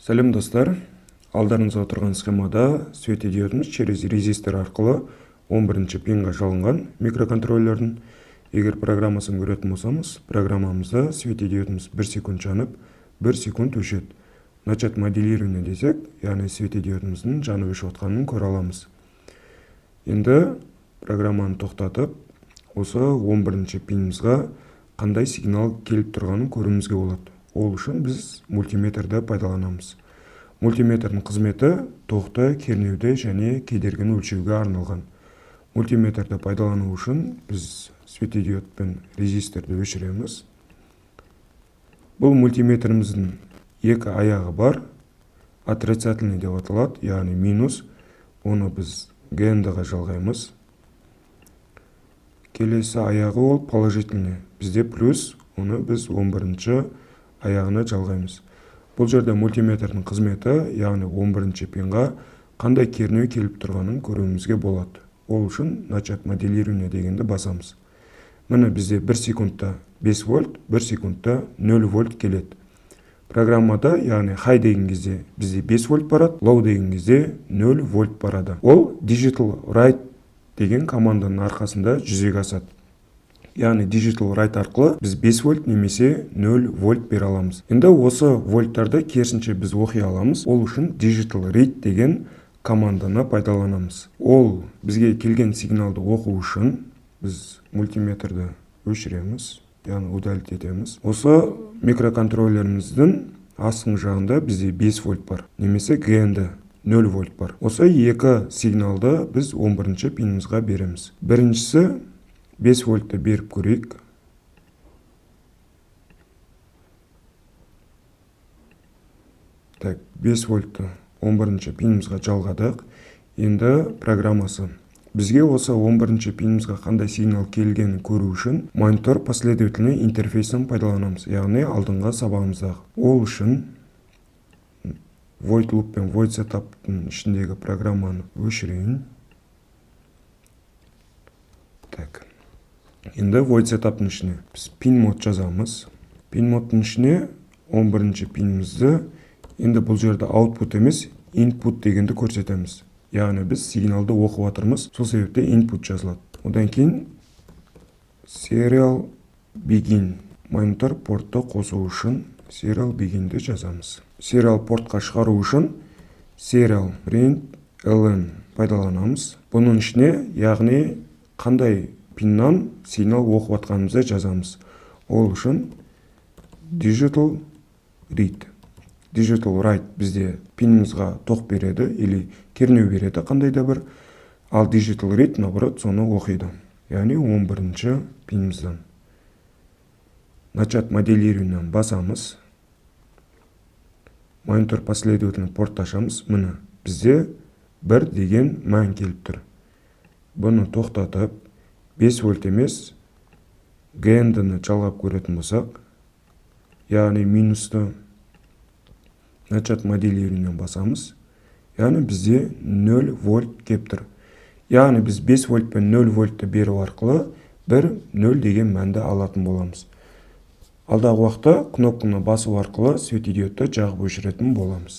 Сәлем достар, алдарыңызға отырған схемада светодиодымыз через резистор арқылы 11-ші пинға жалынған микроконтроллердің егер программасын көретін болсамыз, программамызда светодиодымыз 1 секунд жанып, 1 секунд өшеді. Начать моделирование десек, яғни светодиодымыздың жанып өшіп отқанын көре аламыз. Енді программаны тоқтатып, осы 11-ші пинімізға қандай сигнал келіп тұрғанын көруімізге болады. Ол үшін біз мультиметрді пайдаланамыз. Мультиметрдің қызметі тоқты, кернеуді және кедергіні өлшеуге арналған. Мультиметрді пайдалану үшін біз светодиод пен резисторды өшіреміз. Бұл мультиметріміздің екі аяғы бар. Отрицательный деп аталады, яғни минус. Оны біз ГНД-ға жалғаймыз. Келесі аяғы ол положительный. Бізде плюс, оны біз 11-ші аяғына жалғаймыз. Бұл жерде мультиметрдің қызметі, яғни 11-ші пинға қандай кернеу келіп тұрғанын көруімізге болады. Ол үшін начать моделирование дегенді басамыз. Міне бізде 1 секундта 5 вольт, 1 секундта 0 вольт келеді. Программада, яғни high деген кезде бізде 5 вольт барады, low деген кезде 0 вольт барады. Ол digital write деген команданың арқасында жүзеге асады. Яғни digital write арқылы біз 5 вольт немесе 0 вольт бере аламыз. Енді осы вольттарды керісінше біз оқи аламыз. Ол үшін digital read деген команданы пайдаланамыз. Ол бізге келген сигналды оқу үшін біз мультиметрді өшіреміз, яғни удалить етеміз. Осы микроконтроллеріміздің астыңғы жағында бізде 5 вольт бар, немесе ГНД 0 вольт бар. Осы екі сигналды біз 11-ші пинімізға береміз. Біріншісі 5 вольтты беріп көрейік. Так, 5 вольтты 11-ші пинімізға жалғадық. Енді программасы. Бізге осы 11-ші пинімізға қандай сигнал келгенін көру үшін монитор последовательный интерфейсін пайдаланамыз, яғни алдыңғы сабағымыздағы. Ол үшін void loop пен void setup'тың ішіндегі программаны өшірейін. Так. Енді void setup'тың ішіне біз pin мод жазамыз. Pin модтың ішіне 11-ші пинімізді, енді бұл жерде output емес, input дегенді көрсетеміз. Яғни біз сигналды оқып отырмыз, сол себепте input жазылады. Одан кейін serial begin. Монитор портты қосу үшін serial beginді жазамыз. Serial портқа шығару үшін serial print ln пайдаланамыз. Бұның ішіне, яғни қандай пиннан сигнал оқып атқанымызды жазамыз. Ол үшін digital read. Digital write бізде пинімізға тоқ береді, или кернеу береді қандайда бір. Ал digital read, наоборот, соны оқиды. Яғни 11-ші пинімізден. Начать моделирование басамыз. Монитор последовательный порт ашамыз. Міне, бізде 1 деген мән келіп тұр. Бұны тоқтатып, 5 вольт емес, ГНД-ні жалғап көретін болсақ, яғни минусты начать моделирование басамыз. Яғни бізде 0 вольт кеп тұр. Яғни біз 5 вольт пен 0 вольтты беру арқылы 1-0 деген мәнді алатын боламыз. Алдағы уақытта кнопканы басу арқылы светодиодты жағып өшіретін боламыз.